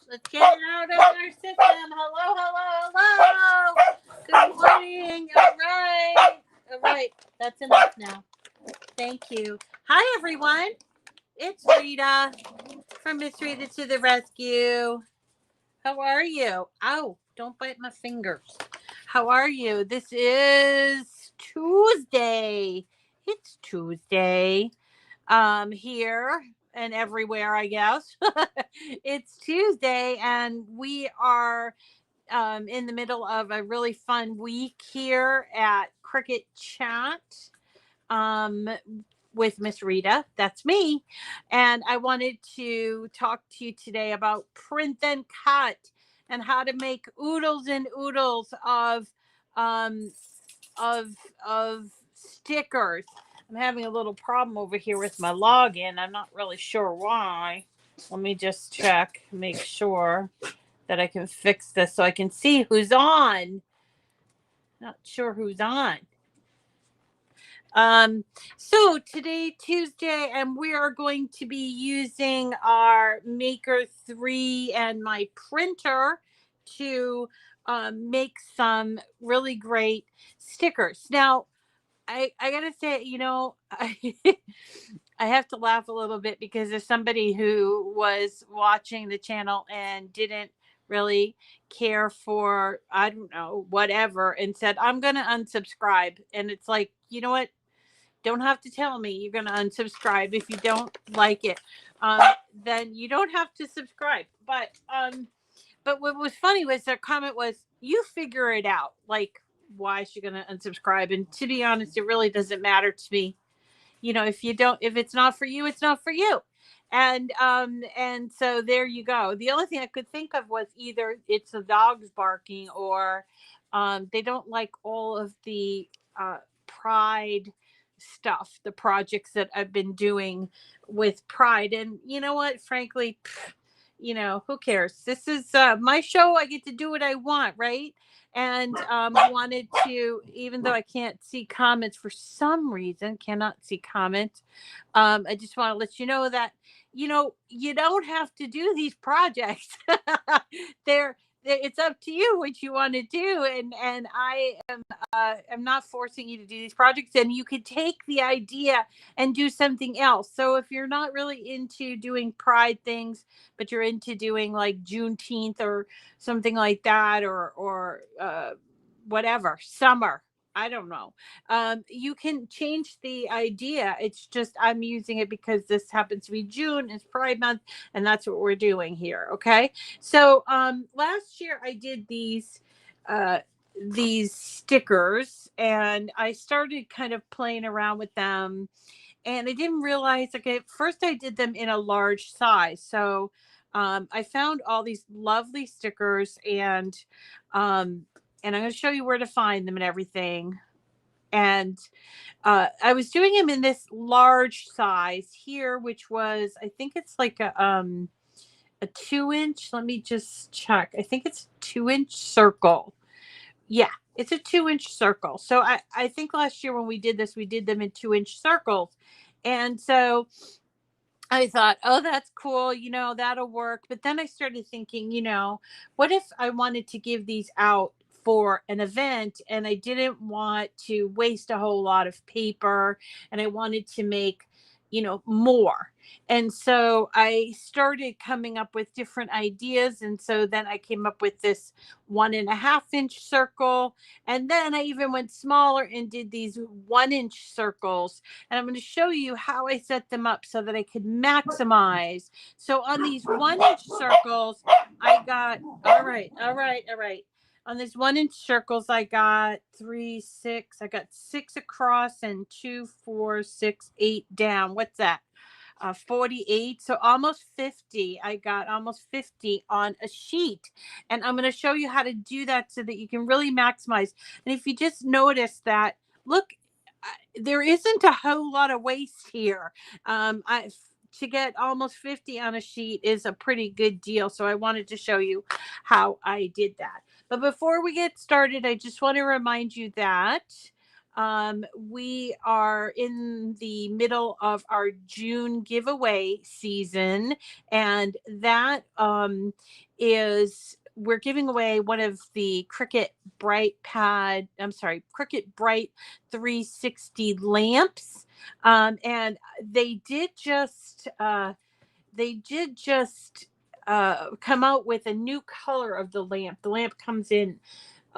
Let's get it out of our system. Hello, hello, hello. Good morning. All right. All right. That's enough now. Thank you. Hi, everyone. It's Rita from Miss Rita to the Rescue. How are you? Ow, don't bite my fingers. How are you? This is Tuesday. It's Tuesday. Here and everywhere, I guess. It's Tuesday, and we are in the middle of a really fun week here at Cricut Chat um, with Miss Rita. That's me. And I wanted to talk to you today about print and cut and how to make oodles and oodles um, of of stickers. I'm having a little problem over here with my login. I'm not really sure why. Let me just check, make sure that I can fix this so I can see who's on. Not sure who's on. So today, Tuesday, and we are going to be using our Maker 3 and my printer to make some really great stickers. Now, I gotta say, I have to laugh a little bit because there's somebody who was watching the channel and didn't really care for, I don't know, whatever, and said, I'm gonna unsubscribe. And it's like, you know what? Don't have to tell me you're gonna unsubscribe if you don't like it. Then you don't have to subscribe. But what was funny was their comment was, you figure it out. Like, why is she going to unsubscribe? And to be honest, it really doesn't matter to me. If it's not for you, it's not for you. And so there you go. The only thing I could think of was either it's the dogs barking or they don't like all of the Pride stuff, the projects that I've been doing with Pride. And you know what? Frankly, who cares? This is my show. I get to do what I want, right? And I wanted to, even though I can't see comments for some reason, cannot see comments. I just want to let you know that, you don't have to do these projects. It's up to you what you want to do, and I'm not forcing you to do these projects, and you could take the idea and do something else. So if you're not really into doing Pride things, but you're into doing like Juneteenth or something like that, or whatever, summer, I don't know. You can change the idea. It's just I'm using it because this happens to be June. It's Pride Month, and that's what we're doing here. Okay. So last year I did these stickers, and I started kind of playing around with them, and I didn't realize, okay, at first I did them in a large size. So I found all these lovely stickers, and I'm going to show you where to find them and everything. And I was doing them in this large size here, which was, I think it's like a 2-inch. Let me just check. I think it's 2-inch circle. Yeah, it's a 2-inch circle. So I think last year when we did this, we did them in 2-inch circles. And so I thought, oh, that's cool. That'll work. But then I started thinking, what if I wanted to give these out for an event and I didn't want to waste a whole lot of paper and I wanted to make, more. And so I started coming up with different ideas. And so then I came up with this 1.5-inch circle. And then I even went smaller and did these 1-inch circles. And I'm going to show you how I set them up so that I could maximize. So on these 1-inch circles, I got, all right. On these 1-inch circles, I got 3, 6. I got 6 across and 2, 4, 6, 8 down. What's that? 48. So almost 50. I got almost 50 on a sheet. And I'm going to show you how to do that so that you can really maximize. And if you just notice that, look, there isn't a whole lot of waste here. To get almost 50 on a sheet is a pretty good deal. So I wanted to show you how I did that. But before we get started, I just want to remind you that we are in the middle of our June giveaway season, and that is we're giving away one of the Cricut Bright pad. I'm sorry, Cricut Bright 360 lamps, and they did just come out with a new color of the lamp. The lamp comes in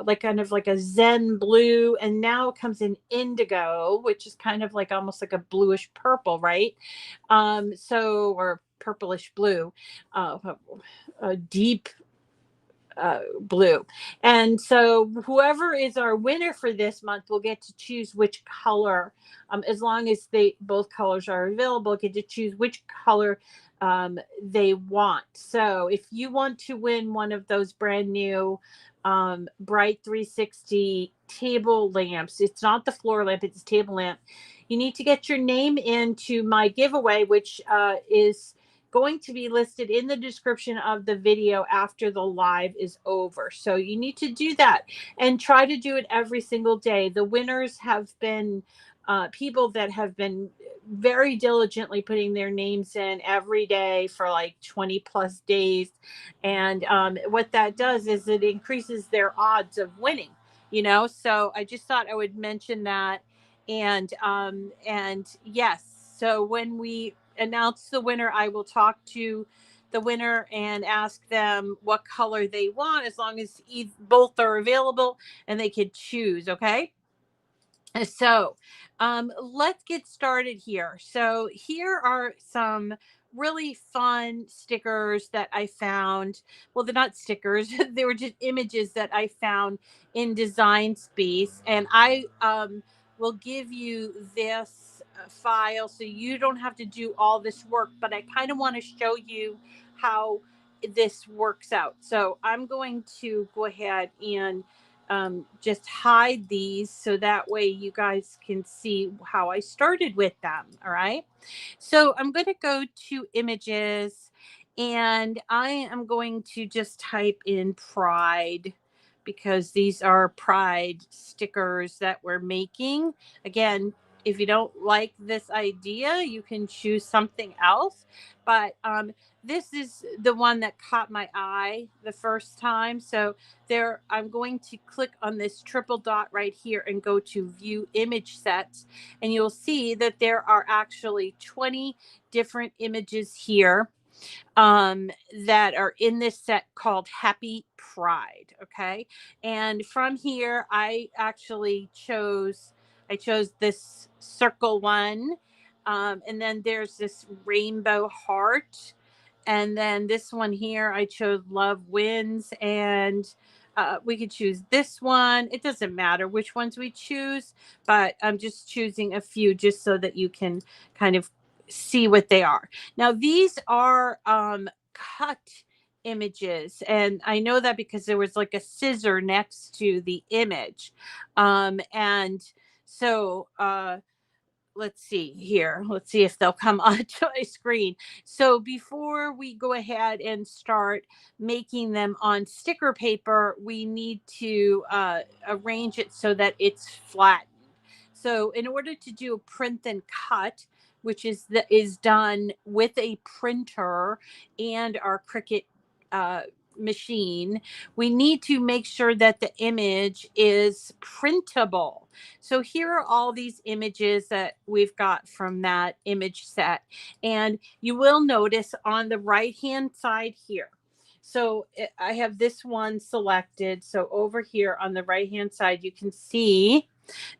like kind of like a zen blue, and now it comes in indigo, which is kind of like almost like a bluish purple, right? So or purplish blue, uh, a deep blue. And so whoever is our winner for this month will get to choose which color, as long as they both colors are available, get to choose which color they want. So if you want to win one of those brand new Bright 360 table lamps, it's not the floor lamp, it's a table lamp, you need to get your name into my giveaway, which is going to be listed in the description of the video after the live is over. So you need to do that and try to do it every single day. The winners have been people that have been very diligently putting their names in every day for like 20 plus days. And what that does is it increases their odds of winning, you know? So I just thought I would mention that. And yes, so when we announce the winner, I will talk to the winner and ask them what color they want, as long as both are available and they can choose. Okay. So let's get started here. So here are some really fun stickers that I found. Well, they're not stickers. They were just images that I found in Design Space. And I will give you this file so you don't have to do all this work, but I kind of want to show you how this works out. So I'm going to go ahead and just hide these so that way you guys can see how I started with them. All right. So I'm going to go to images, and I am going to just type in Pride, because these are Pride stickers that we're making. Again, if you don't like this idea, you can choose something else. But this is the one that caught my eye the first time. So there, I'm going to click on this triple dot right here and go to view image sets. And you'll see that there are actually 20 different images here that are in this set called Happy Pride. Okay. And from here, I chose this circle one. And then there's this rainbow heart. And then this one here, I chose Love Wins. And we could choose this one. It doesn't matter which ones we choose, but I'm just choosing a few just so that you can kind of see what they are. Now, these are cut images. And I know that because there was like a scissor next to the image. And so let's see here. Let's see if they'll come onto my screen. So before we go ahead and start making them on sticker paper, we need to arrange it so that it's flattened. So in order to do a print and cut, which is done with a printer and our Cricut machine, we need to make sure that the image is printable. So here are all these images that we've got from that image set. And you will notice on the right hand side here. So I have this one selected. So over here on the right hand side, you can see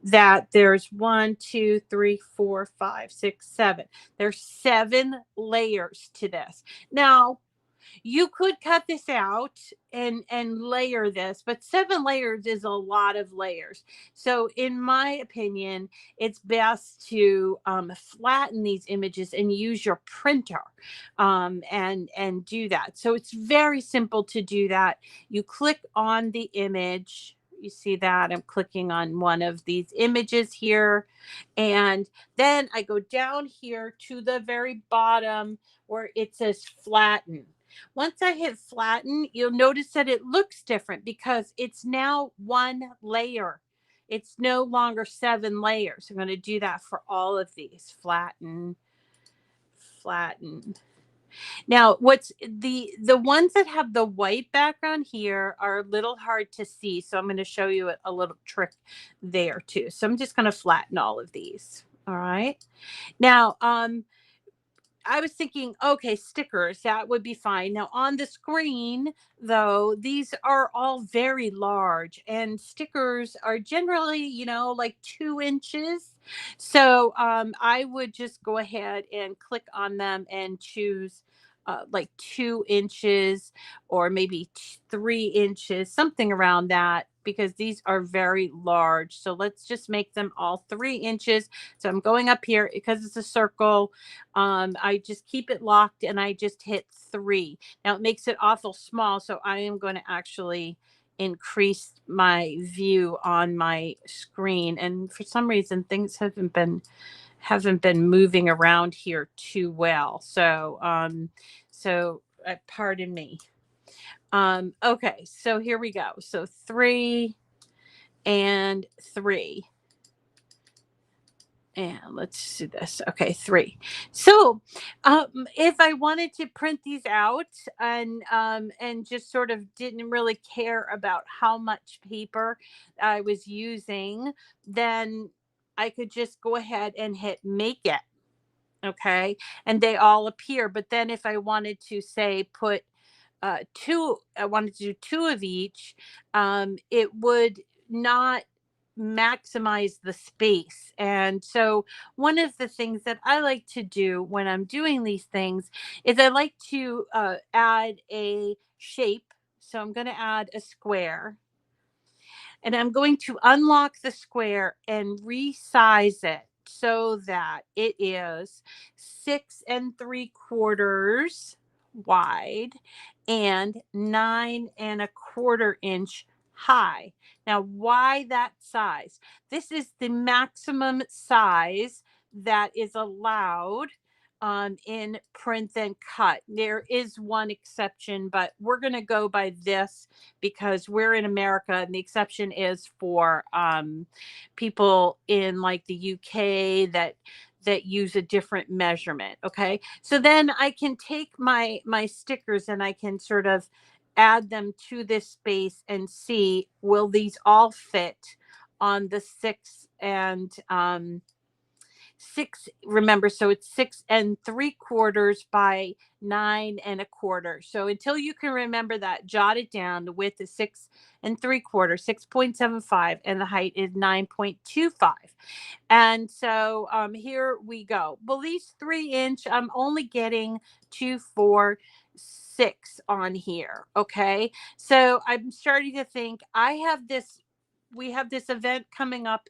that there's 1, 2, 3, 4, 5, 6, 7. There's 7 layers to this. Now, you could cut this out and layer this, but 7 layers is a lot of layers. So in my opinion, it's best to flatten these images and use your printer and do that. So it's very simple to do that. You click on the image. You see that I'm clicking on one of these images here. And then I go down here to the very bottom where it says flatten. Once I hit flatten, you'll notice that it looks different because it's now one layer. It's no longer 7 layers. I'm going to do that for all of these. Flatten, flatten. Now, what's the ones that have the white background here are a little hard to see, so I'm going to show you a little trick there too. So I'm just going to flatten all of these. All right. Now, I was thinking, okay, stickers, that would be fine. Now, on the screen, though, these are all very large, and stickers are generally, like 2 inches. So I would just go ahead and click on them and choose like 2 inches or maybe 3 inches, something around that, because these are very large. So let's just make them all 3 inches. So I'm going up here because it's a circle. I just keep it locked and I just hit 3. Now it makes it awful small, so I am going to actually increase my view on my screen. And for some reason, things haven't been moving around here too well. So pardon me. Okay, so here we go. So 3 and 3. And let's do this. Okay, 3. So, if I wanted to print these out and just sort of didn't really care about how much paper I was using, then I could just go ahead and hit make it. Okay, and they all appear. But then if I wanted to say put I wanted to do 2 of each, it would not maximize the space. And so one of the things that I like to do when I'm doing these things is I like to add a shape. So I'm going to add a square, and I'm going to unlock the square and resize it so that it is 6 3/4 wide and 9 1/4 inch high. Now, why that size? This is the maximum size that is allowed in print and cut. There is one exception, but we're going to go by this because we're in America, and the exception is for people in like the UK that use a different measurement. Okay, so then I can take my stickers and I can sort of add them to this space and see, will these all fit on the 6, remember, so it's 6 3/4 by 9 1/4. So until you can remember that, jot it down. The width is 6 3/4, 6.75, and the height is 9.25. And so here we go. Well, these 3 inch, I'm only getting 2, 4, 6 on here. Okay, so I'm starting to think we have this event coming up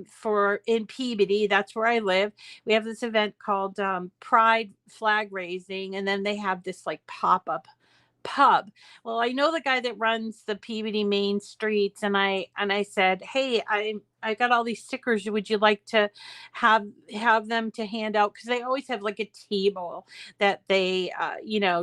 for in Peabody. That's where I live. We have this event called Pride flag raising, and then they have this like pop-up pub. Well, I know the guy that runs the Peabody main streets, and I said, hey, I got all these stickers. Would you like to have them to hand out? Because they always have like a table that they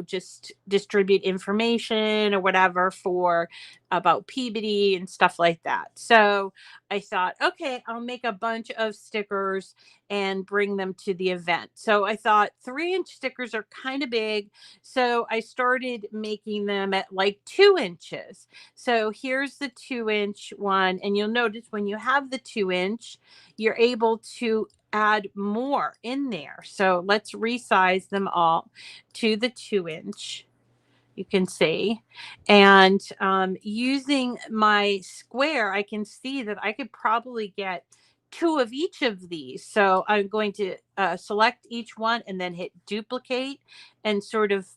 just distribute information or whatever for about Peabody and stuff like that. So I thought, okay, I'll make a bunch of stickers and bring them to the event. So I thought 3-inch stickers are kind of big. So I started making them at like 2 inches. So here's the 2-inch one. And you'll notice when you have the 2-inch, you're able to add more in there. So let's resize them all to the 2-inch. You can see, and using my square, I can see that I could probably get 2 of each of these. So I'm going to select each one and then hit duplicate and sort of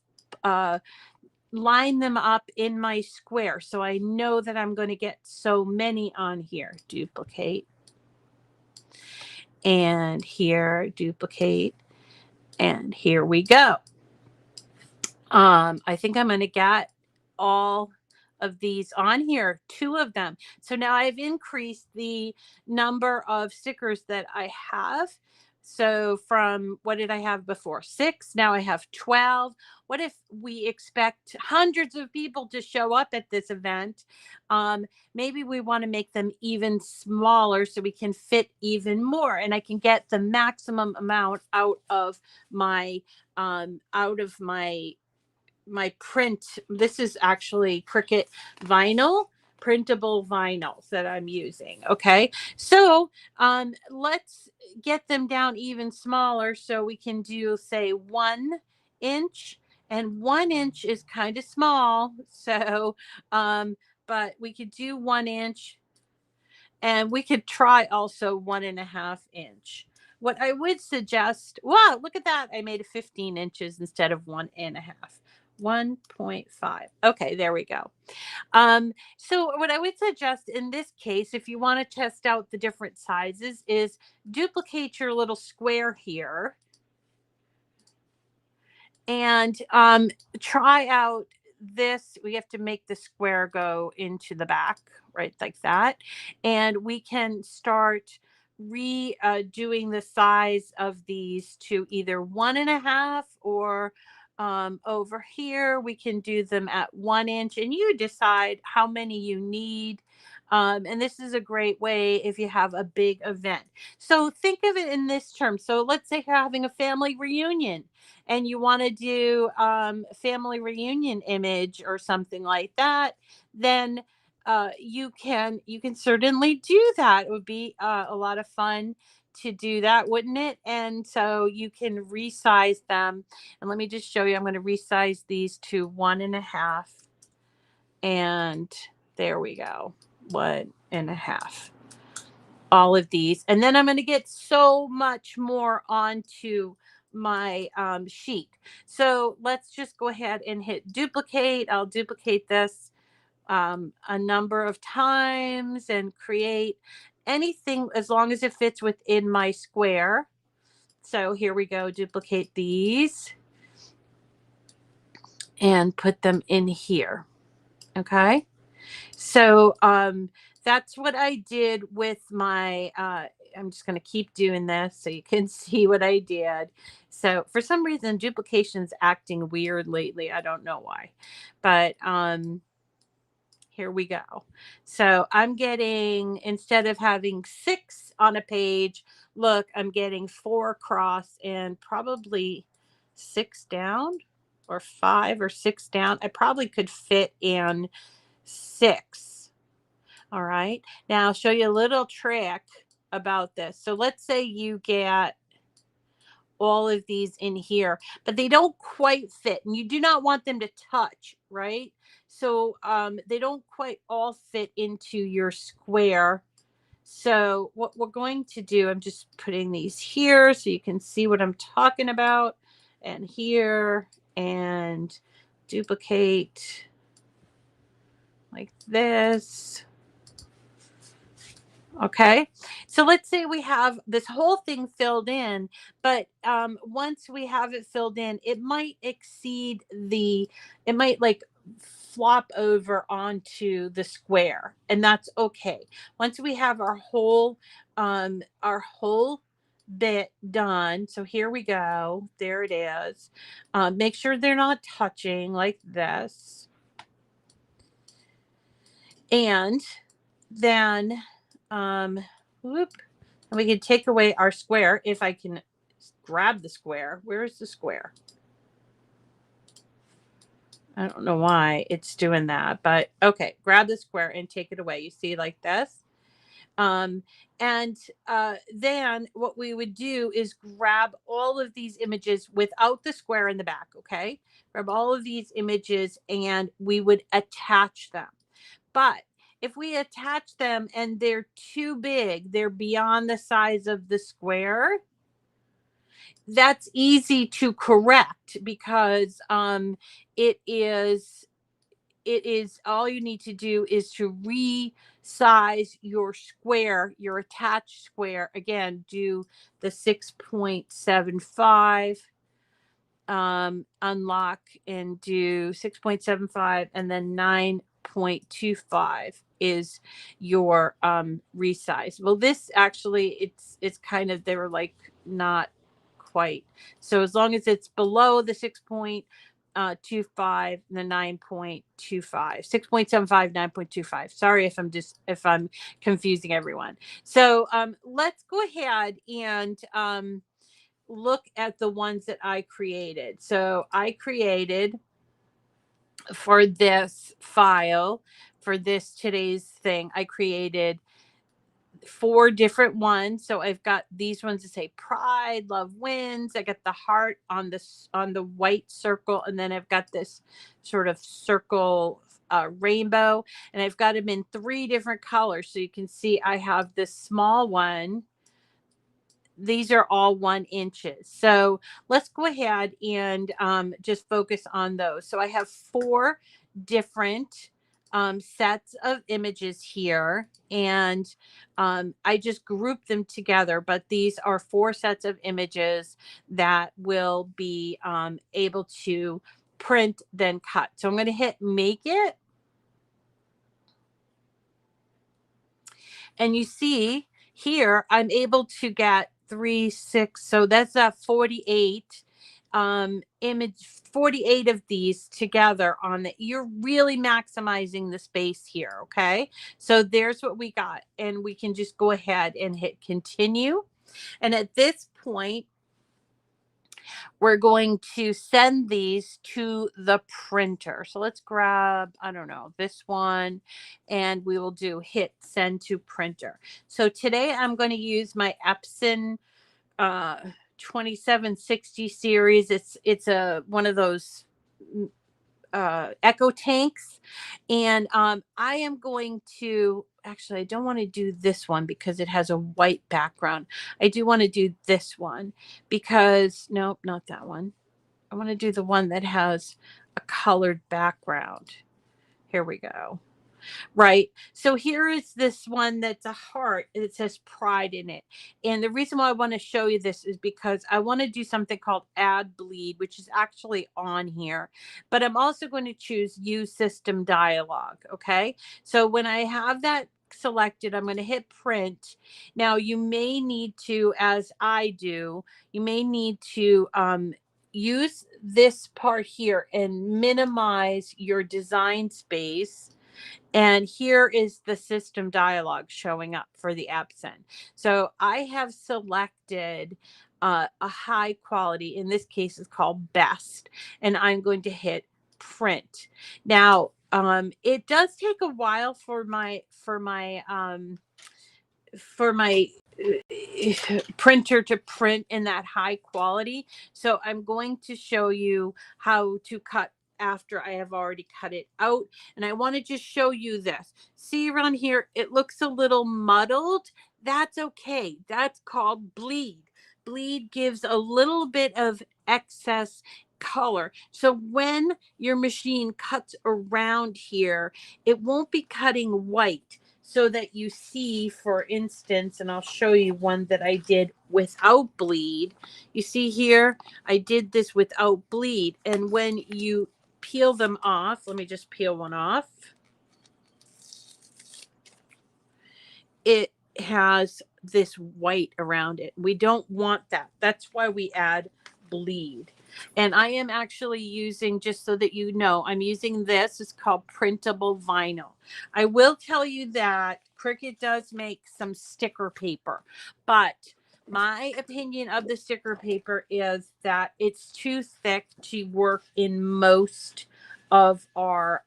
line them up in my square. So I know that I'm going to get so many on here. Duplicate. And here, duplicate. And here we go. I think I'm going to get all of these on here, 2 of them. So now I've increased the number of stickers that I have. So from, what did I have before? 6. Now I have 12. What if we expect hundreds of people to show up at this event? Maybe we want to make them even smaller so we can fit even more, and I can get the maximum amount out of my my print. This is actually Cricut vinyl, printable vinyls that I'm using. Okay. So let's get them down even smaller. So we can do, say, 1 inch, and 1 inch is kind of small. So, but we could do 1 inch, and we could try also 1.5 inch. What I would suggest, wow, look at that. I made it 15 inches instead of 1.5. 1.5. Okay, there we go. So what I would suggest in this case, if you want to test out the different sizes, is duplicate your little square here and try out this. We have to make the square go into the back, right, like that. And we can start doing the size of these to either 1.5, or over here we can do them at 1 inch, and you decide how many you need. And this is a great way if you have a big event. So think of it in this term. So let's say you're having a family reunion and you want to do family reunion image or something like that, then you can certainly do that. It would be a lot of fun to do that, wouldn't it? And so you can resize them. And let me just show you. I'm going to resize these to 1.5, and there we go. 1.5. All of these, and then I'm going to get so much more onto my sheet. So let's just go ahead and hit duplicate. I'll duplicate this a number of times and create anything as long as it fits within my square. So here we go. Duplicate these and put them in here. Okay. So that's what I did with my I'm just going to keep doing this so you can see what I did. So for some reason duplication's acting weird lately. I don't know why. But here we go. So I'm getting, instead of having 6 on a page, look, I'm getting 4 across and probably 6 down, or 5 or 6 down. I probably could fit in 6. All right. Now I'll show you a little trick about this. So let's say you get all of these in here, but they don't quite fit, and you do not want them to touch, right? So they don't quite all fit into your square. So what we're going to do, I'm just putting these here so you can see what I'm talking about, and here, and duplicate like this. Okay, so let's say we have this whole thing filled in, but once we have it filled in, it might exceed it might like flop over onto the square, and that's okay. Once we have our whole bit done, so here we go, there it is. Make sure they're not touching like this, and then whoop, and we can take away our square. If I can grab the square, where's the square? I don't know why it's doing that, but okay, grab the square and take it away. You see, like this. And then what we would do is grab all of these images without the square in the back. Okay, grab all of these images and we would attach them. But if we attach them and they're too big, they're beyond the size of the square, that's easy to correct, because it is all you need to do is to resize your square, your attached square. Again, do the 6.75, unlock, and do 6.75, and then 9.25 is your resize. Well, this actually, it's kind of, they were like not quite. So as long as it's below the 6.25 and the 9.25, 6.75, 9.25. Sorry if I'm confusing everyone. So let's go ahead and look at the ones that I created. So I created for this file, for this today's thing, I created 4 different ones. So I've got these ones that say pride, love wins. I got the heart on this, on the white circle, and then I've got this sort of circle rainbow, and I've got them in 3 different colors. So you can see I have this small one. These are all 1 inches. So let's go ahead and just focus on those. So I have 4 different sets of images here, and I just grouped them together. But these are 4 sets of images that will be able to print, then cut. So I'm going to hit make it. And you see here, I'm able to get 3, 6. So that's a 48 image, 48 of these together on the, you're really maximizing the space here. Okay. So there's what we got. And we can just go ahead and hit continue. And at this point, we're going to send these to the printer. So let's grab, I don't know, this one, and we will do hit send to printer. So today I'm going to use my Epson 2760 series. It's a one of those echo tanks, and I am going to, actually I don't want to do this one because it has a white background. I do want to do this one because, nope, not that one. I want to do the one that has a colored background. Here we go. Right. So here is this one that's a heart. It says pride in it. And the reason why I want to show you this is because I want to do something called add bleed, which is actually on here. But I'm also going to choose use system dialog. Okay. So when I have that selected, I'm going to hit print. Now you may need to, as I do, you may need to use this part here and minimize your design space. And here is the system dialog showing up for the Epson. So I have selected a high quality, in this case it's called best, and I'm going to hit print. Now, it does take a while for my printer to print in that high quality. So I'm going to show you how to cut after I have already cut it out. And I want to just show you this. See around here, it looks a little muddled. That's okay. That's called bleed. Bleed gives a little bit of excess color. So when your machine cuts around here, it won't be cutting white. So that you see, for instance, and I'll show you one that I did without bleed. You see here, I did this without bleed. And when you peel them off, let me just peel one off. It has this white around it. We don't want that. That's why we add bleed. And I am actually using, just so that you know, I'm using this. It's called printable vinyl. I will tell you that Cricut does make some sticker paper, but my opinion of the sticker paper is that it's too thick to work in most of our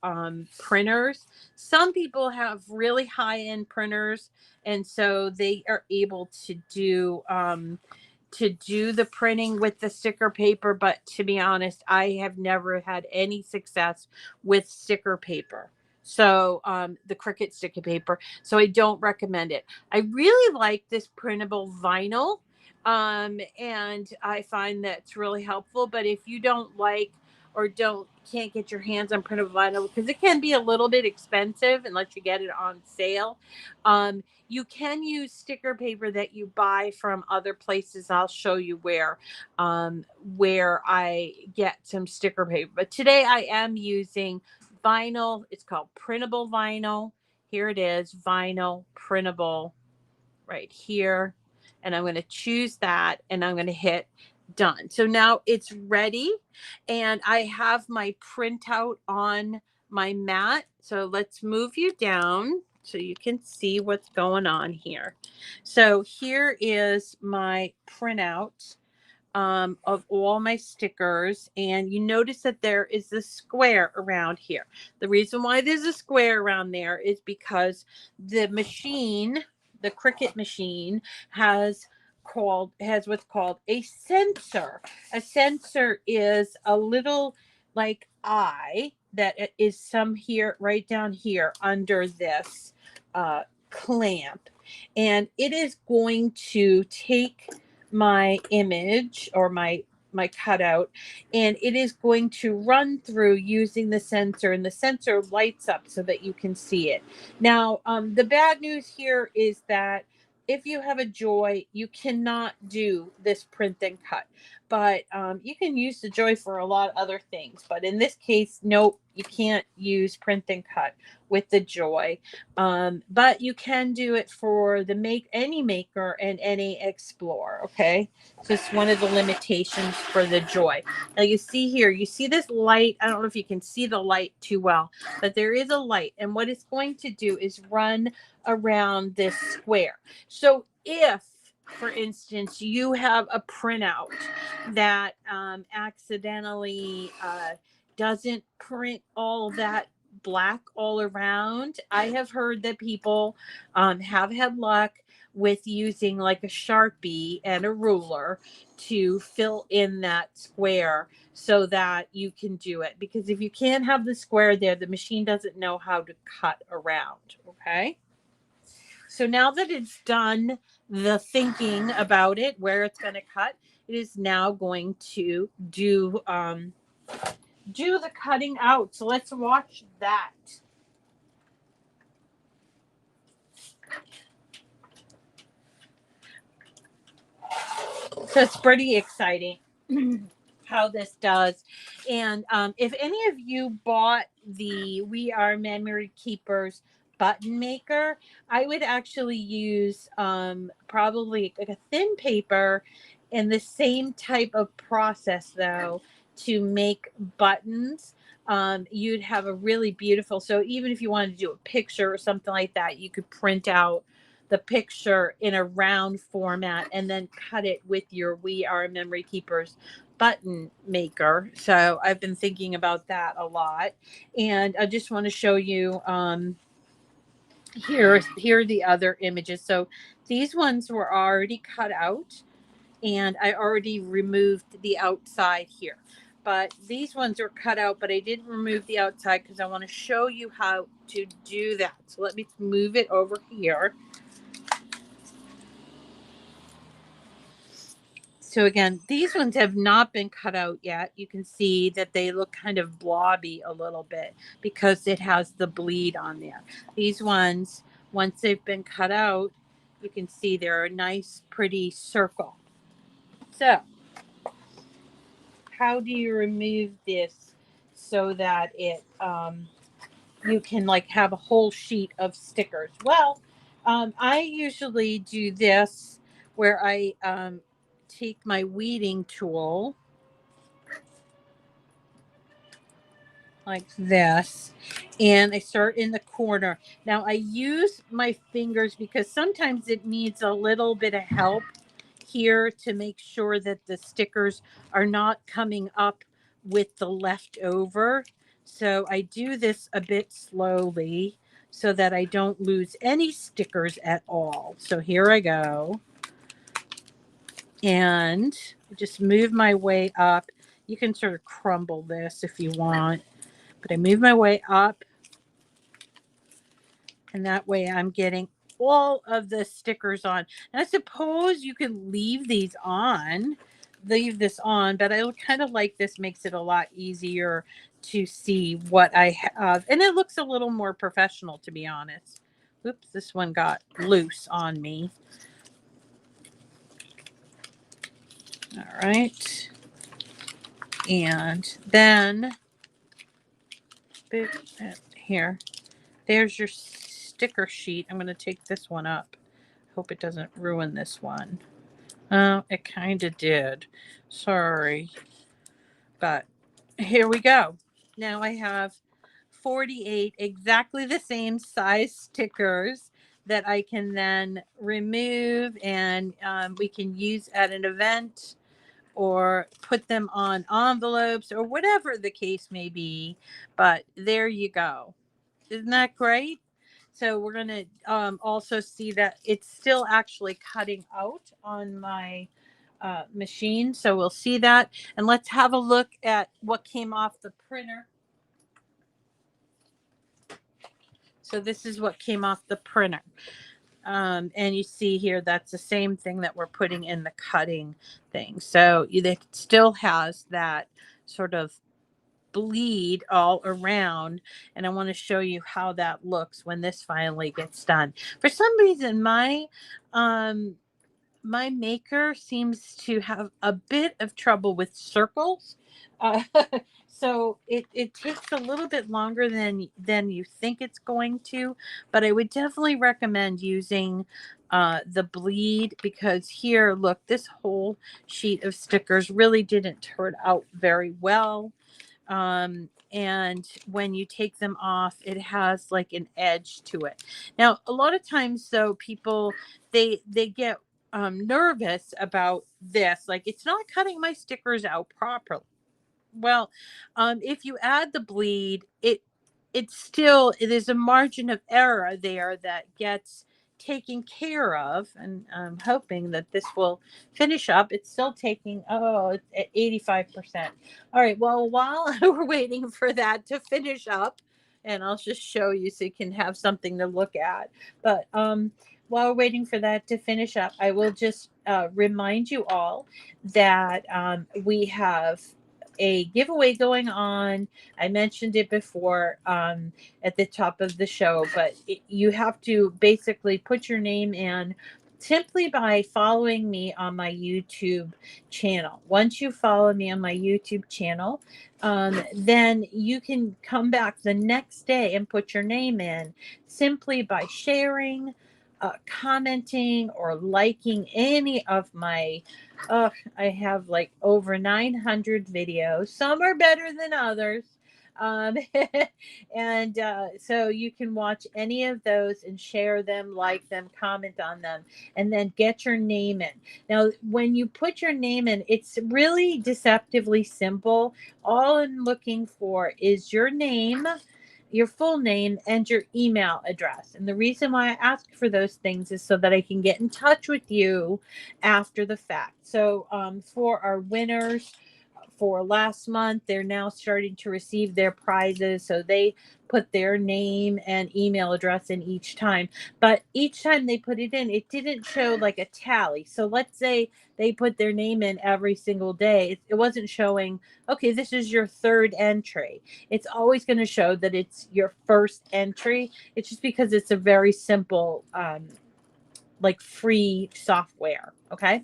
printers. Some people have really high-end printers, and so they are able to do the printing with the sticker paper. But to be honest, I have never had any success with sticker paper. So the Cricut sticker paper. So I don't recommend it. I really like this printable vinyl. And I find that's really helpful. But if you don't like or can't get your hands on printable vinyl, because it can be a little bit expensive unless you get it on sale, you can use sticker paper that you buy from other places. I'll show you where I get some sticker paper. But today I am using vinyl. It's called printable vinyl. Here it is, vinyl printable, right here. and I'm going to choose that, and I'm going to hit done. So now it's ready, and I have my printout on my mat. So let's move you down so you can see what's going on here. So here is my printout of all my stickers, and you notice that there is a square around here. The reason why there's a square around there is because the machine, the Cricut machine, has what's called a sensor. A sensor is a little like eye that is some here, right down here under this clamp, and it is going to take my image or my cutout, and it is going to run through using the sensor, and the sensor lights up so that you can see it. Now, the bad news here is that if you have a Joy, you cannot do this print and cut, but you can use the Joy for a lot of other things. But in this case, nope, you can't use print and cut with the Joy. But you can do it for the any Maker and any Explorer. Okay, so it's one of the limitations for the Joy. Now you see here, you see this light. I don't know if you can see the light too well, but there is a light, and what it's going to do is run around this square. So if, for instance, you have a printout that accidentally doesn't print all that black all around, I have heard that people have had luck with using like a Sharpie and a ruler to fill in that square so that you can do it. Because if you can't have the square there, the machine doesn't know how to cut around. Okay. So now that it's done the thinking about it, where it's going to cut, it is now going to do the cutting out. So let's watch that. So it's pretty exciting how this does. And if any of you bought the We Are Memory Keepers button maker, I would actually use probably like a thin paper and the same type of process though to make buttons. You'd have a really beautiful, so even if you wanted to do a picture or something like that, you could print out the picture in a round format and then cut it with your We Are Memory Keepers button maker. So I've been thinking about that a lot, and I just want to show you here are the other images. So these ones were already cut out, and I already removed the outside here, but these ones are cut out, but I didn't remove the outside because I want to show you how to do that. So let me move it over here. So again, these ones have not been cut out yet. You can see that they look kind of blobby a little bit because it has the bleed on there. These ones, once they've been cut out, you can see they're a nice, pretty circle. So how do you remove this so that it you can like have a whole sheet of stickers? Well, I usually do this where I take my weeding tool like this, and I start in the corner. Now I use my fingers because sometimes it needs a little bit of help here to make sure that the stickers are not coming up with the leftover. So I do this a bit slowly so that I don't lose any stickers at all. So here I go. And just move my way up. You can sort of crumble this if you want, but I move my way up, and that way I'm getting all of the stickers on. And I suppose you can leave this on, but I kind of like this, makes it a lot easier to see what I have. And it looks a little more professional, to be honest. Oops, this one got loose on me. All right. And then here, there's your sticker sheet. I'm going to take this one up. hope it doesn't ruin this one. Oh, it kind of did. Sorry. But here we go. Now I have 48 exactly the same size stickers that I can then remove, and we can use at an event or put them on envelopes or whatever the case may be. But there you go. Isn't that great? So we're going to also see that it's still actually cutting out on my machine. So we'll see that. And let's have a look at what came off the printer. So this is what came off the printer. And you see here, that's the same thing that we're putting in the cutting thing. So it still has that sort of bleed all around, and I want to show you how that looks when this finally gets done. For some reason, my maker seems to have a bit of trouble with circles. Uh, so it takes a little bit longer than you think it's going to, but I would definitely recommend using the bleed, because here, look, this whole sheet of stickers really didn't turn out very well. And when you take them off, it has like an edge to it. Now, a lot of times though, people, they get nervous about this, like it's not cutting my stickers out properly. Well, if you add the bleed, there's a margin of error there that gets taken care of, and I'm hoping that this will finish up. It's still taking, it's at 85%. All right, well, while we're waiting for that to finish up, and I'll just show you so you can have something to look at. But while we're waiting for that to finish up, I will just remind you all that we have a giveaway going on. I mentioned it before at the top of the show, but you have to basically put your name in simply by following me on my YouTube channel. Once you follow me on my YouTube channel, then you can come back the next day and put your name in simply by sharing, commenting, or liking any of my I have like over 900 videos. Some are better than others. Um, and so you can watch any of those and share them, like them, comment on them, and then get your name in. Now, when you put your name in, it's really deceptively simple. All I'm looking for is your name, your full name, and your email address. And the reason why I ask for those things is so that I can get in touch with you after the fact. So for our winners for last month, they're now starting to receive their prizes. So they put their name and email address in each time. But each time they put it in, it didn't show like a tally. So let's say they put their name in every single day. It wasn't showing, okay, this is your third entry. It's always going to show that it's your first entry. It's just because it's a very simple, like free software. Okay.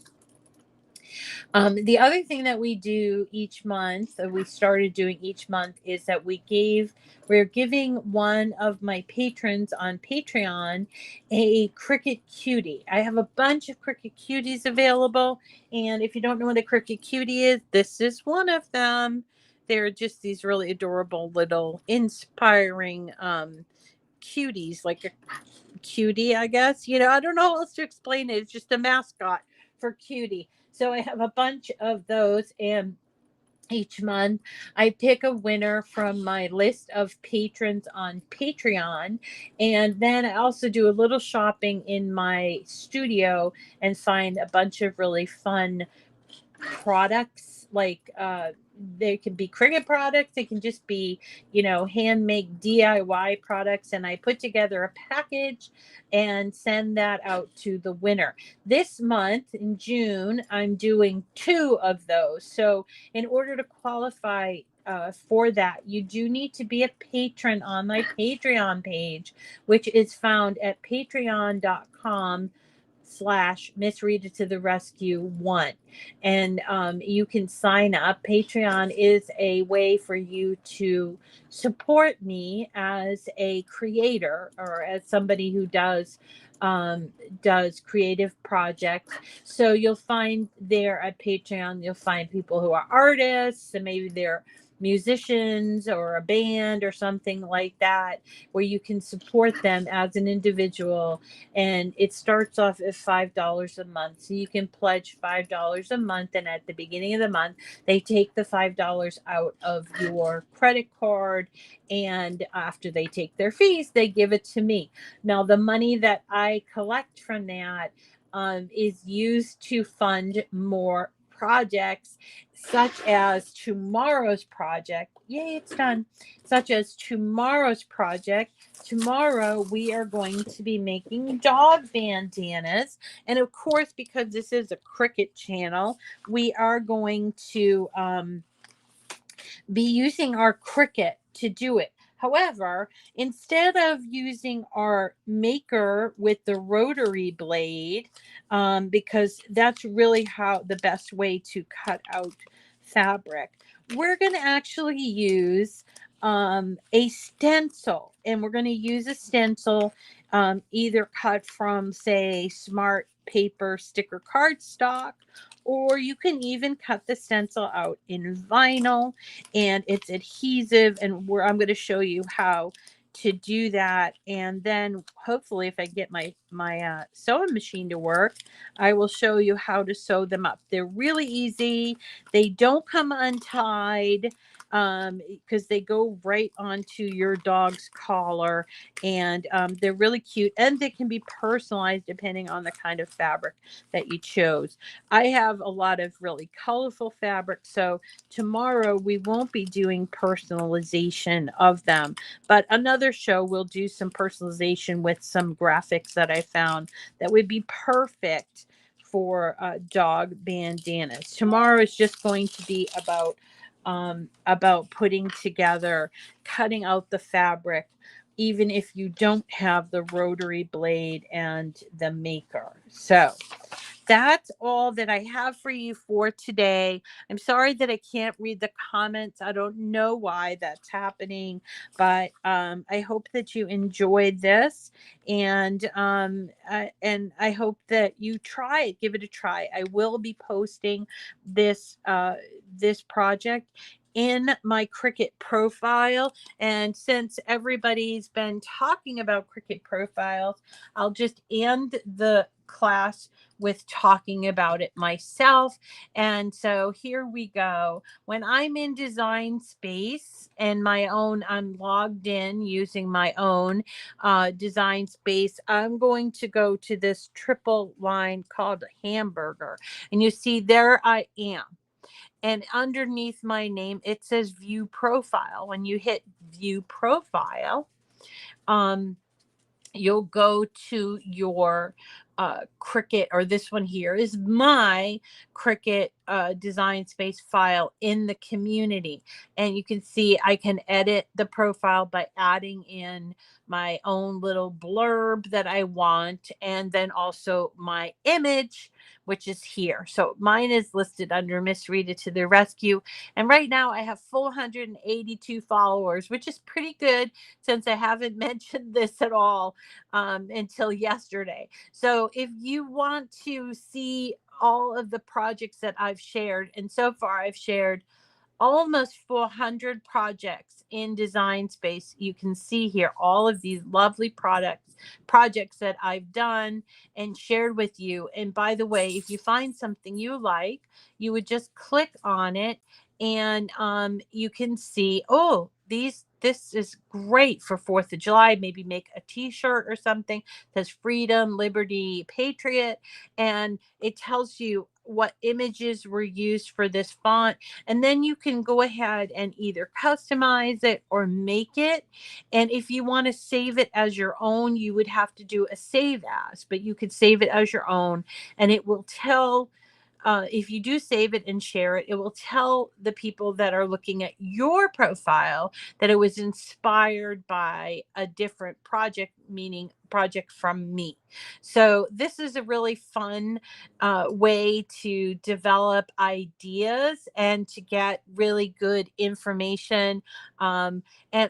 The other thing that we do each month, we started doing each month, is that we're giving one of my patrons on Patreon a Cricut Cutie. I have a bunch of Cricut Cuties available, and if you don't know what a Cricut Cutie is, this is one of them. They're just these really adorable little inspiring cuties, like a cutie, I guess. I don't know how else to explain it. It's just a mascot for cutie. So I have a bunch of those, and each month I pick a winner from my list of patrons on Patreon. And then I also do a little shopping in my studio and find a bunch of really fun products, like they can be Cricut products, they can just be handmade DIY products, and I put together a package and send that out to the winner. This month in June, I'm doing 2 of those. So in order to qualify for that, you do need to be a patron on my Patreon page, which is found at patreon.com Miss Rita to the Rescue 1. And you can sign up. Patreon is a way for you to support me as a creator or as somebody who does creative projects. So you'll find there at Patreon, you'll find people who are artists and maybe they're musicians or a band or something like that, where you can support them as an individual. And it starts off at $5 a month. So you can pledge $5 a month. And at the beginning of the month, they take the $5 out of your credit card. And after they take their fees, they give it to me. Now, the money that I collect from that is used to fund more projects, such as tomorrow's project. Yay, it's done. Such as tomorrow's project. Tomorrow, we are going to be making dog bandanas. And of course, because this is a Cricut channel, we are going to be using our Cricut to do it. However, instead of using our maker with the rotary blade, because that's really how the best way to cut out fabric, we're going to actually use a stencil. And we're going to use a stencil either cut from, say, smart paper sticker cardstock, or you can even cut the stencil out in vinyl, and it's adhesive. And I'm going to show you how to do that. And then hopefully, if I get my sewing machine to work, I will show you how to sew them up. They're really easy. They don't come untied because they go right onto your dog's collar, and they're really cute, and they can be personalized depending on the kind of fabric that you chose. I have a lot of really colorful fabric, so tomorrow we won't be doing personalization of them, but another show we'll do some personalization with some graphics that I found that would be perfect for dog bandanas. Tomorrow is just going to be about putting together, cutting out the fabric, even if you don't have the rotary blade and the maker. So that's all that I have for you for today. I'm sorry that I can't read the comments. I don't know why that's happening, but I hope that you enjoyed this, and I hope that you try it. Give it a try. I will be posting this this project in my Cricut profile. And since everybody's been talking about Cricut profiles, I'll just end the class with talking about it myself. And so here we go. When I'm in Design Space and I'm logged in using my own Design Space, I'm going to go to this triple line called hamburger. And you see there I am. And underneath my name, it says View Profile. When you hit View Profile, you'll go to your Cricut, or this one here is my Cricut Design Space file in the community. And you can see I can edit the profile by adding in my own little blurb that I want, and then also my image, which is here. So mine is listed under Miss Rita to the Rescue. And right now I have 482 followers, which is pretty good since I haven't mentioned this at all until yesterday. So if you want to see all of the projects that I've shared, and so far I've shared almost 400 projects in Design Space. You can see here all of these lovely projects that I've done and shared with you. And by the way, if you find something you like, you would just click on it, and you can see, oh, this is great for 4th of July. Maybe make a t-shirt or something that says Freedom, Liberty, Patriot, and it tells you what images were used for this font. And then you can go ahead and either customize it or make it. And if you want to save it as your own, you would have to do a save as, but you could save it as your own, and it will tell if you do save it and share it, it will tell the people that are looking at your profile that it was inspired by a different project, meaning project from me. So this is a really fun way to develop ideas and to get really good information. And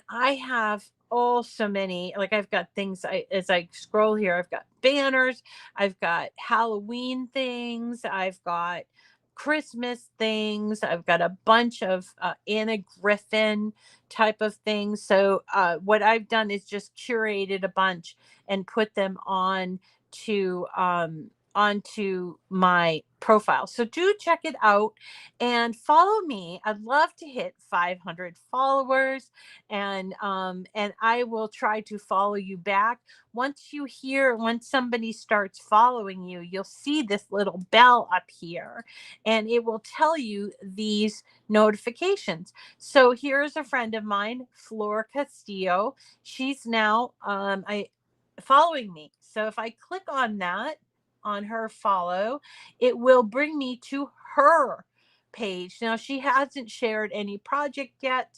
I have so many, like I've got things, as I scroll here, I've got banners, I've got Halloween things, I've got Christmas things, I've got a bunch of Anna Griffin type of things. So what I've done is just curated a bunch and put them on to onto my profile. So do check it out and follow me. I'd love to hit 500 followers, and I will try to follow you back. Once somebody starts following you, you'll see this little bell up here, and it will tell you these notifications. So here's a friend of mine, Flor Castillo. She's now I following me. So if I click on that, on her follow, it will bring me to her page. Now, she hasn't shared any project yet,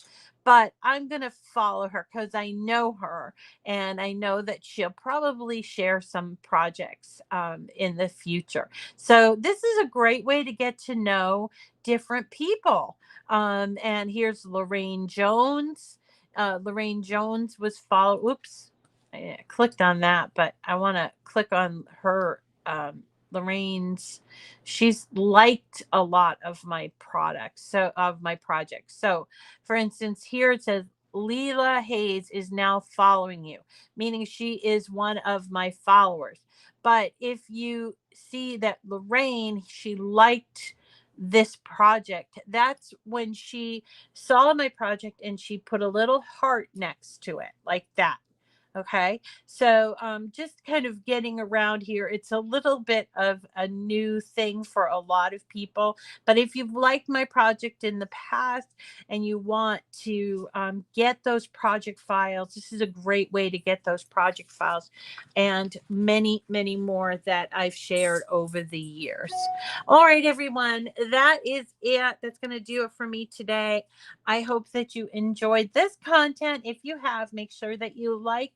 but I'm going to follow her because I know her and I know that she'll probably share some projects in the future. So this is a great way to get to know different people. And here's Lorraine Jones. Lorraine Jones was followed. Oops, I clicked on that, but I want to click on her. Lorraine's, she's liked a lot of my products, so of my projects. So for instance, here it says Leela Hayes is now following you, meaning she is one of my followers. But if you see that Lorraine, she liked this project, that's when she saw my project and she put a little heart next to it like that. Okay, so just kind of getting around here. It's a little bit of a new thing for a lot of people. But if you've liked my project in the past and you want to get those project files, this is a great way to get those project files and many, many more that I've shared over the years. All right, everyone, that is it. That's going to do it for me today. I hope that you enjoyed this content. If you have, make sure that you like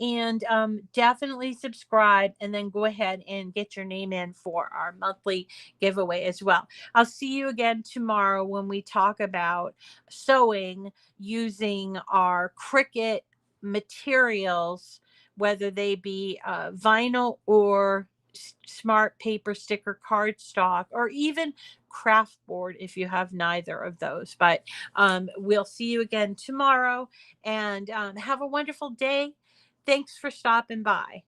and definitely subscribe, and then go ahead and get your name in for our monthly giveaway as well. I'll see you again tomorrow when we talk about sewing using our Cricut materials, whether they be vinyl or smart paper, sticker, cardstock, or even craft board if you have neither of those. But we'll see you again tomorrow, and have a wonderful day. Thanks for stopping by.